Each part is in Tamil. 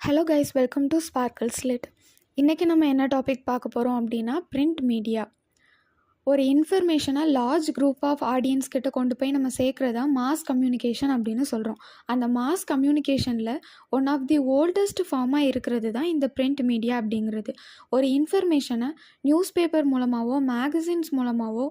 Hello guys, welcome to sparkle slit. இன்றைக்கி நம்ம என்ன டாபிக் பார்க்க போகிறோம் அப்படின்னா பிரிண்ட் மீடியா. ஒரு இன்ஃபர்மேஷனை லார்ஜ் குரூப் ஆஃப் ஆடியன்ஸ் கிட்ட கொண்டு போய் நம்ம சேர்க்குறதா மாஸ் கம்யூனிகேஷன் அப்படின்னு சொல்கிறோம். அந்த மாஸ் கம்யூனிகேஷனில் ஒன் ஆஃப் தி ஓல்டஸ்ட் ஃபார்மாக இருக்கிறது தான் இந்த பிரிண்ட் மீடியா அப்படிங்கிறது. ஒரு இன்ஃபர்மேஷனை நியூஸ் பேப்பர் மூலமாகவோ மேகசின்ஸ் மூலமாகவோ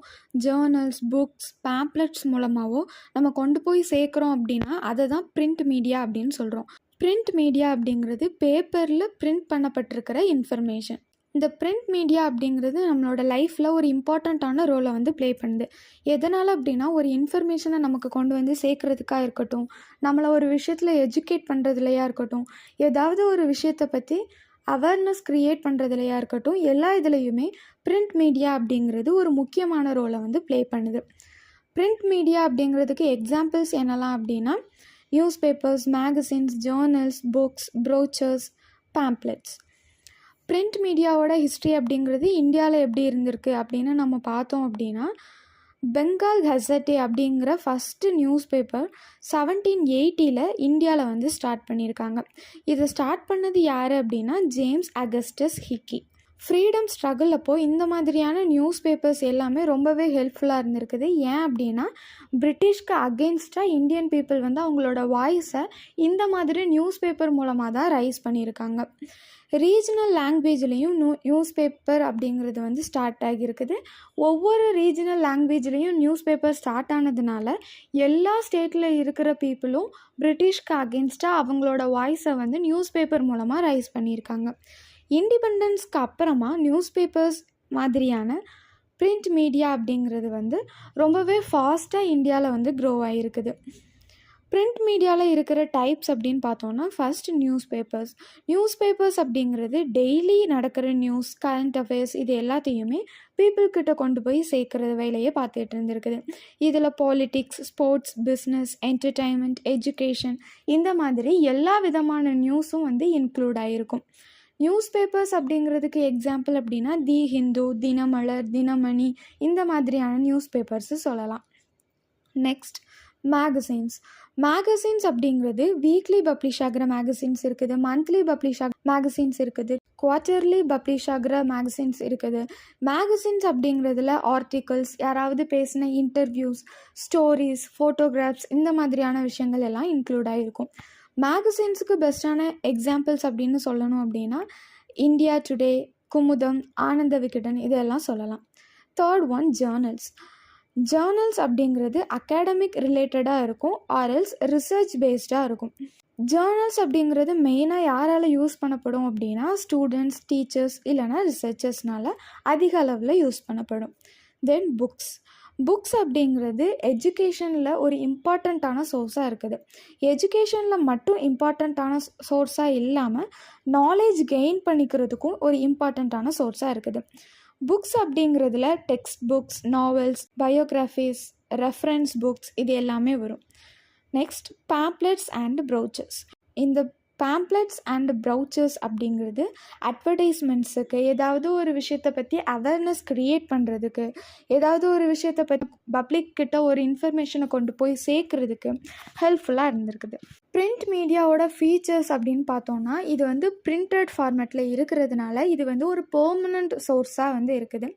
ஜேர்னல்ஸ் புக்ஸ் பேம்ப்ளெட்ஸ் மூலமாகவோ நம்ம கொண்டு போய் சேர்க்குறோம் அப்படின்னா அதை தான் பிரிண்ட் மீடியா அப்படின்னு சொல்கிறோம். பிரிண்ட் மீடியா அப்படிங்கிறது பேப்பரில் பிரிண்ட் பண்ணப்பட்டிருக்கிற இன்ஃபர்மேஷன். இந்த பிரிண்ட் மீடியா அப்படிங்கிறது நம்மளோட லைஃப்பில் ஒரு இம்பார்ட்டண்ட்டான ரோலை ப்ளே பண்ணுது. எதனால் அப்படின்னா, ஒரு இன்ஃபர்மேஷனை நமக்கு கொண்டு வந்து சேர்க்குறதுக்காக இருக்கட்டும், நம்மளை ஒரு விஷயத்தில் எஜுகேட் பண்ணுறதுலையா இருக்கட்டும், ஏதாவது ஒரு விஷயத்தை பற்றி அவேர்னஸ் க்ரியேட் பண்ணுறதுலையா இருக்கட்டும், எல்லா இதுலேயுமே பிரிண்ட் மீடியா அப்படிங்கிறது ஒரு முக்கியமான ரோலை ப்ளே பண்ணுது. பிரிண்ட் மீடியா அப்படிங்கிறதுக்கு எக்ஸாம்பிள்ஸ் என்னெல்லாம் அப்படின்னா, newspapers, magazines, journals, books, brochures, pamphlets. Print மீடியாவோட ஹிஸ்ட்ரி அப்படிங்கிறது இந்தியாவில் எப்படி இருந்திருக்கு அப்படின்னு நம்ம பார்த்தோம் அப்படின்னா, பெங்கால் கசட்டே அப்படிங்கிற ஃபஸ்ட்டு நியூஸ் பேப்பர் 1780 இந்தியாவில் ஸ்டார்ட் பண்ணியிருக்காங்க. இதை ஸ்டார்ட் பண்ணது யார் அப்படின்னா ஜேம்ஸ் அகஸ்டஸ் ஹிக்கி. ஃப்ரீடம் ஸ்ட்ரகிள் அப்போது இந்த மாதிரியான நியூஸ் பேப்பர்ஸ் எல்லாமே ரொம்பவே ஹெல்ப்ஃபுல்லாக இருந்திருக்குது. ஏன் அப்படின்னா, பிரிட்டிஷ்க்கு அகெயின்ஸ்டாக இந்தியன் பீப்புள் அவங்களோட வாய்ஸை இந்த மாதிரி நியூஸ் பேப்பர் மூலமாக தான் ரைஸ் பண்ணியிருக்காங்க. ரீஜனல் லாங்குவேஜ்லேயும் நியூஸ் பேப்பர் அப்படிங்கிறது ஸ்டார்ட் ஆகியிருக்குது. ஒவ்வொரு ரீஜனல் லாங்குவேஜ்லேயும் நியூஸ் பேப்பர் ஸ்டார்ட் ஆனதுனால எல்லா ஸ்டேட்டில் இருக்கிற பீப்புளும் பிரிட்டிஷ்க்கு அகெயின்ஸ்டாக அவங்களோட வாய்ஸை நியூஸ் பேப்பர் மூலமாக ரைஸ் பண்ணியிருக்காங்க. இண்டிபெண்டன்ஸ்க்கு அப்புறமா நியூஸ் பேப்பர்ஸ் மாதிரியான பிரிண்ட் மீடியா அப்படிங்கிறது ரொம்பவே ஃபாஸ்ட்டாக இந்தியாவில் க்ரோ ஆகிருக்குது. பிரிண்ட் மீடியாவில் இருக்கிற டைப்ஸ் அப்படின்னு பார்த்தோன்னா, ஃபர்ஸ்ட் நியூஸ் பேப்பர்ஸ் அப்படிங்கிறது டெய்லி நடக்கிற நியூஸ், கரண்ட் அஃபேர்ஸ் இது எல்லாத்தையுமே பீப்புள்கிட்ட கொண்டு போய் சேர்க்குற வேலையை பார்த்துட்டு இருந்திருக்குது. இதில் politics, sports, business, entertainment, education இந்த மாதிரி எல்லா விதமான நியூஸும் இன்க்ளூட் ஆகிருக்கும். நியூஸ் பேப்பர்ஸ் அப்படிங்கிறதுக்கு எக்ஸாம்பிள் அப்படின்னா தி ஹிந்து, தினமலர், தினமணி இந்த மாதிரியான நியூஸ் பேப்பர்ஸு சொல்லலாம். நெக்ஸ்ட் மேகசின்ஸ் அப்படிங்கிறது வீக்லி பப்ளிஷ் ஆகிற மேகசின்ஸ் இருக்குது, மந்த்லி பப்ளிஷ் ஆகிற மேகசின்ஸ் இருக்குது, குவார்ட்டர்லி பப்ளிஷ் ஆகிற மேகசின்ஸ் இருக்குது. மேகசின்ஸ் அப்படிங்கிறதுல ஆர்டிகல்ஸ், யாராவது பேசின இன்டர்வியூஸ், ஸ்டோரிஸ், ஃபோட்டோகிராஃப்ஸ் இந்த மாதிரியான விஷயங்கள் எல்லாம் இன்க்ளூட் ஆகிருக்கும். மேகசின்ஸுக்கு பெஸ்ட்டான எக்ஸாம்பிள்ஸ் அப்படின்னு சொல்லணும் அப்படின்னா இந்தியா டுடே, குமுதம், ஆனந்த விகடன் இதெல்லாம் சொல்லலாம். தேர்ட் ஒன் ஜேர்னல்ஸ் அப்படிங்கிறது அகாடமிக் ரிலேட்டடாக இருக்கும், ஆர்எல்ஸ் ரிசர்ச் பேஸ்டாக இருக்கும். ஜேர்னல்ஸ் அப்படிங்கிறது மெயினாக யாரால் யூஸ் பண்ணப்படும் அப்படின்னா ஸ்டூடெண்ட்ஸ், டீச்சர்ஸ் இல்லைனா ரிசர்ச்சர்ஸ்னால் அதிக அளவில் யூஸ் பண்ணப்படும். தென் புக்ஸ் அப்படிங்கிறது எஜுகேஷனில் ஒரு இம்பார்ட்டண்ட்டான சோர்ஸாக இருக்குது. எஜுகேஷனில் மட்டும் இம்பார்ட்டண்ட்டான சோர்ஸாக இல்லாமல் நாலேஜ் கெயின் பண்ணிக்கிறதுக்கும் ஒரு இம்பார்ட்டண்ட்டான சோர்ஸாக இருக்குது. புக்ஸ் அப்படிங்கிறதுல text books, novels, biographies, reference books இது எல்லாமே வரும். Next pamphlets and brochures. இந்த பேம்ப்ளெட்ஸ் அண்ட் ப்ரௌச்சர்ஸ் அப்படிங்கிறது அட்வர்டைஸ்மெண்ட்ஸுக்கு, ஏதாவது ஒரு விஷயத்தை பற்றி அவேர்னஸ் க்ரியேட் பண்ணுறதுக்கு, ஏதாவது ஒரு விஷயத்தை பற்றி பப்ளிக் கிட்ட ஒரு இன்ஃபர்மேஷனை கொண்டு போய் சேர்க்குறதுக்கு ஹெல்ப்ஃபுல்லாக இருந்திருக்குது. பிரிண்ட் மீடியாவோட ஃபீச்சர்ஸ் அப்படின்னு பார்த்தோன்னா, இது பிரிண்டட் ஃபார்மேட்டில் இருக்கிறதுனால இது ஒரு பெர்மனண்ட் சோர்ஸாக இருக்குது.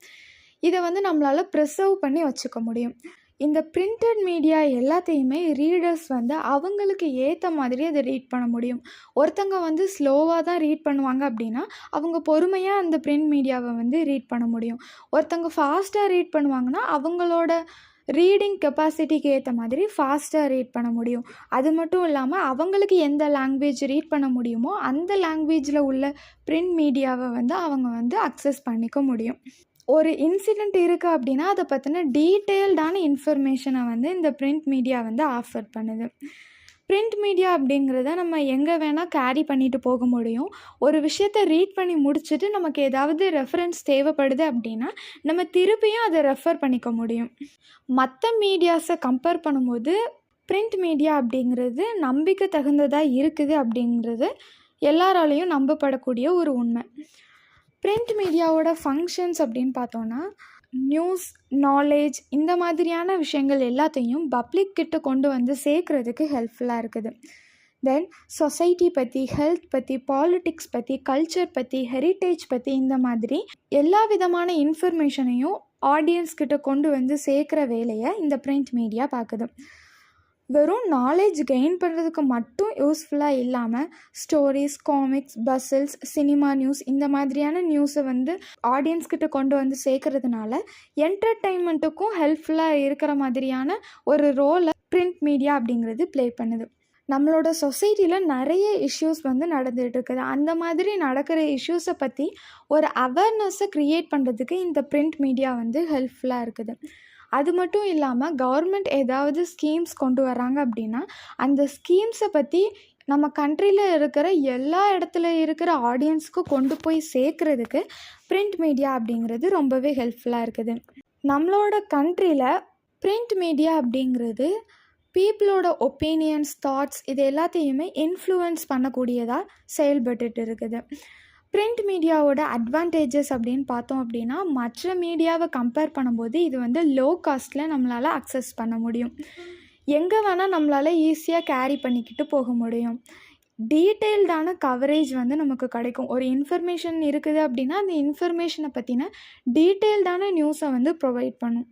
இதை நம்மளால் ப்ரிசர்வ் பண்ணி வச்சுக்க முடியும். இந்த பிரிண்டட் மீடியா எல்லாத்தையுமே ரீடர்ஸ் அவங்களுக்கு ஏற்ற மாதிரி அதை ரீட் பண்ண முடியும். ஒருத்தங்க ஸ்லோவாக தான் ரீட் பண்ணுவாங்க அப்படின்னா அவங்க பொறுமையாக அந்த பிரிண்ட் மீடியாவை ரீட் பண்ண முடியும். ஒருத்தங்க ஃபாஸ்ட்டாக ரீட் பண்ணுவாங்கன்னா அவங்களோட ரீடிங் கெப்பாசிட்டிக்கு ஏற்ற மாதிரி ஃபாஸ்ட்டாக ரீட் பண்ண முடியும். அது மட்டும் இல்லாமல் அவங்களுக்கு எந்த லாங்குவேஜ் ரீட் பண்ண முடியுமோ அந்த லாங்குவேஜில் உள்ள பிரிண்ட் மீடியாவை அவங்க அக்சஸ் பண்ணிக்க முடியும். ஒரு இன்சிடெண்ட் இருக்குது அப்படின்னா அதை பற்றின டீட்டெயில்டான இன்ஃபர்மேஷனை இந்த பிரிண்ட் மீடியா ஆஃபர் பண்ணுது. பிரிண்ட் மீடியா அப்படிங்கிறத நம்ம எங்கே வேணால் கேரி பண்ணிட்டு போக முடியும். ஒரு விஷயத்தை ரீட் பண்ணி முடிச்சுட்டு நமக்கு ஏதாவது ரெஃபரன்ஸ் தேவைப்படுது அப்படின்னா நம்ம திருப்பியும் அதை ரெஃபர் பண்ணிக்க முடியும். மற்ற மீடியாஸை கம்பேர் பண்ணும்போது பிரிண்ட் மீடியா அப்படிங்கிறது நம்பிக்கை தகுந்ததாக இருக்குது அப்படிங்கிறது எல்லாராலையும் நம்பப்படக்கூடிய ஒரு உண்மை. பிரிண்ட் மீடியாவோட ஃபங்க்ஷன்ஸ் அப்படின்னு பார்த்தோன்னா நியூஸ், நாலேஜ் இந்த மாதிரியான விஷயங்கள் எல்லாத்தையும் பப்ளிக் கிட்ட கொண்டு சேர்க்குறதுக்கு ஹெல்ப்ஃபுல்லாக இருக்குது. தென் சொசைட்டி பற்றி, ஹெல்த் பற்றி, பாலிட்டிக்ஸ் பற்றி, கல்ச்சர் பற்றி, ஹெரிட்டேஜ் பற்றி, இந்த மாதிரி எல்லா விதமான இன்ஃபர்மேஷனையும் ஆடியன்ஸ் கிட்ட கொண்டு வந்து சேர்க்குற வேலையை இந்த பிரிண்ட் மீடியா பார்க்குது. வெறும் நாலேஜ் கெயின் பண்ணுறதுக்கு மட்டும் யூஸ்ஃபுல்லாக இல்லாமல் stories, comics, puzzles, cinema news, இந்த மாதிரியான நியூஸை வந்து ஆடியன்ஸ் கிட்ட கொண்டு வந்து சேர்க்கறதுனால என்டர்டெயின்மெண்ட்டுக்கும் ஹெல்ப்ஃபுல்லாக இருக்கிற மாதிரியான ஒரு ரோலை பிரிண்ட் மீடியா அப்படிங்கிறது ப்ளே பண்ணுது. நம்மளோட சொசைட்டியில் நிறைய இஷ்யூஸ் வந்து நடந்துகிட்டு இருக்குது. அந்த மாதிரி நடக்கிற இஷ்யூஸை பற்றி ஒரு அவேர்னஸை க்ரியேட் பண்ணுறதுக்கு இந்த பிரிண்ட் மீடியா வந்து ஹெல்ப்ஃபுல்லாக இருக்குது. அது மட்டும் இல்லாமல் கவர்மெண்ட் ஏதாவது ஸ்கீம்ஸ் கொண்டு வராங்க அப்படின்னா அந்த ஸ்கீம்ஸை பற்றி நம்ம கண்ட்ரியில் இருக்கிற எல்லா இடத்துல இருக்கிற ஆடியன்ஸுக்கும் கொண்டு போய் சேர்க்குறதுக்கு பிரிண்ட் மீடியா அப்படிங்கிறது ரொம்பவே ஹெல்ப்ஃபுல்லாக இருக்குது. நம்மளோட கண்ட்ரியில் பிரிண்ட் மீடியா அப்படிங்கிறது பீப்புளோட ஒப்பீனியன்ஸ், தாட்ஸ், இது எல்லாத்தையுமே இன்ஃப்ளூயன்ஸ் பண்ணக்கூடியதாக செயல்பட்டுட்டு இருக்குது. பிரிண்ட் மீடியாவோட அட்வான்டேஜஸ் அப்படின்னு பார்த்தோம் அப்படின்னா மற்ற மீடியாவை கம்பேர் பண்ணும்போது இது வந்து லோ காஸ்ட்டில் நம்மளால் அக்சஸ் பண்ண முடியும். எங்கே வேணால் நம்மளால் ஈஸியாக கேரி பண்ணிக்கிட்டு போக முடியும். டீட்டெயில்டான கவரேஜ் வந்து நமக்கு கிடைக்கும். ஒரு இன்ஃபர்மேஷன் இருக்குது அப்படின்னா அந்த இன்ஃபர்மேஷனை பற்றின டீட்டெயில்டான நியூஸை வந்து ப்ரொவைட் பண்ணும்.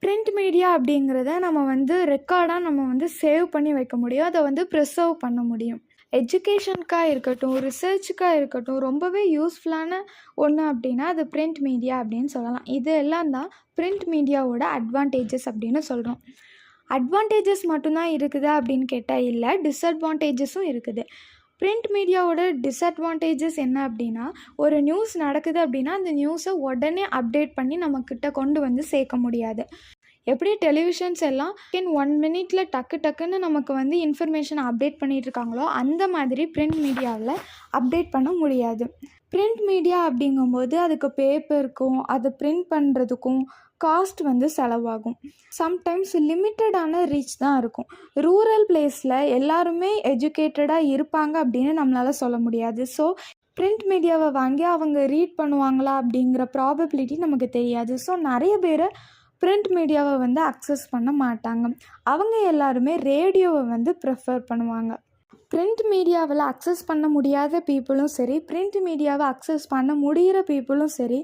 பிரிண்ட் மீடியா அப்படிங்கிறத நம்ம வந்து ரெக்கார்டாக நம்ம வந்து சேவ் பண்ணி வைக்க முடியும். அதை வந்து ப்ரிசர்வ் பண்ண முடியும். எஜுகேஷனுக்காக இருக்கட்டும், ரிசர்ச்சுக்காக இருக்கட்டும், ரொம்பவே யூஸ்ஃபுல்லான ஒன்று அப்படின்னா அது பிரிண்ட் மீடியா அப்படின்னு சொல்லலாம். இது எல்லாம் தான் பிரிண்ட் மீடியாவோட அட்வான்டேஜஸ் அப்படின்னு சொல்கிறோம். அட்வான்டேஜஸ் மட்டும்தான் இருக்குதா அப்படின்னு கேட்டால் இல்லை, டிஸ்அட்வான்டேஜஸும் இருக்குது. பிரிண்ட் மீடியாவோட டிஸ்அட்வான்டேஜஸ் என்ன அப்படின்னா ஒரு நியூஸ் நடக்குது அப்படின்னா அந்த நியூஸை உடனே அப்டேட் பண்ணி நம்மக்கிட்ட கொண்டு வந்து சேர்க்க முடியாது. எப்படி டெலிவிஷன்ஸ் எல்லாம் 1 மினிட்ல டக்குன்னு நமக்கு வந்து இன்ஃபர்மேஷனை அப்டேட் பண்ணிகிட்டு இருக்காங்களோ அந்த மாதிரி பிரிண்ட் மீடியாவில் அப்டேட் பண்ண முடியாது. பிரிண்ட் மீடியா அப்படிங்கும்போது அதுக்கு பேப்பருக்கும் அதை பிரிண்ட் பண்ணுறதுக்கும் காஸ்ட் வந்து செலவாகும். சம்டைம்ஸ் லிமிட்டடான ரீச் தான் இருக்கும். ரூரல் பிளேஸில் எல்லாருமே எஜுகேட்டடாக இருப்பாங்க அப்படின்னு நம்மளால் சொல்ல முடியாது. ஸோ பிரிண்ட் மீடியாவை வாங்கி அவங்க ரீட் பண்ணுவாங்களா அப்படிங்கிற ப்ராபபிலிட்டி நமக்கு தெரியாது. ஸோ நிறைய பேர் பிரிண்ட் மீடியாவை வந்து அக்சஸ் பண்ண மாட்டாங்க. அவங்க எல்லாருமே ரேடியோவை வந்து ப்ரிஃபர் பண்ணுவாங்க. பிரிண்ட் மீடியாவில் அக்சஸ் பண்ண முடியாத பீப்புளும் சரி, பிரிண்ட் மீடியாவை அக்சஸ் பண்ண முடிகிற பீப்புளும் சரி,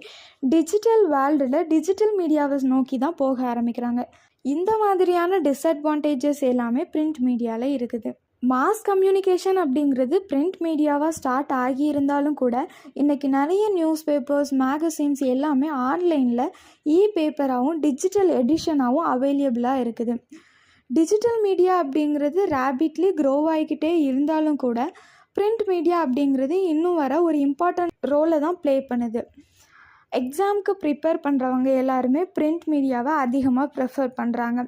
டிஜிட்டல் வேர்ல்டில் டிஜிட்டல் மீடியாவை நோக்கி தான் போக ஆரம்பிக்கிறாங்க. இந்த மாதிரியான டிஸ்அட்வான்டேஜஸ் எல்லாமே பிரிண்ட் மீடியாவில் இருக்குது. மாஸ் கம்யூனிகேஷன் அப்படிங்கிறது பிரிண்ட் மீடியாவாக ஸ்டார்ட் ஆகியிருந்தாலும் கூட இன்றைக்கி நிறைய நியூஸ் பேப்பர்ஸ், மேகசின்ஸ் எல்லாமே ஆன்லைனில் பேப்பராகவும் டிஜிட்டல் எடிஷனாகவும் அவைலபிளாக இருக்குது. டிஜிட்டல் மீடியா அப்படிங்கிறது ரேபிட்லி க்ரோ ஆகிக்கிட்டே இருந்தாலும் கூட பிரிண்ட் மீடியா அப்படிங்கிறது இன்னும் வர ஒரு இம்பார்ட்டண்ட் ரோலை தான் ப்ளே பண்ணுது. எக்ஸாமுக்கு ப்ரிப்பேர் பண்ணுறவங்க எல்லாருமே பிரிண்ட் மீடியாவை அதிகமாக ப்ரிஃபர் பண்ணுறாங்க.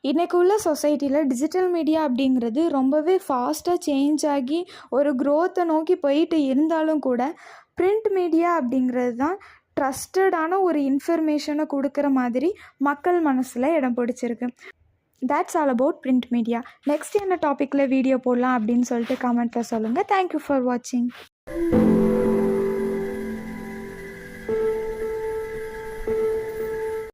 இன்றைக்கு உள்ள சொசைட்டியில் டிஜிட்டல் மீடியா அப்படிங்கிறது ரொம்பவே ஃபாஸ்ட்டாக சேஞ்ச் ஆகி ஒரு க்ரோத்தை நோக்கி போயிட்டு இருந்தாலும் கூட பிரிண்ட் மீடியா அப்படிங்கிறது தான் ட்ரஸ்டடான ஒரு இன்ஃபர்மேஷனை கொடுக்குற மாதிரி மக்கள் மனசில் இடம் பிடிச்சிருக்கு. That's all about print media. Next என்ன டாப்பிக்கில் வீடியோ போடலாம் அப்படின்னு சொல்லிட்டு கமெண்ட்டில் சொல்லுங்கள். தேங்க்யூ ஃபார் வாட்சிங்.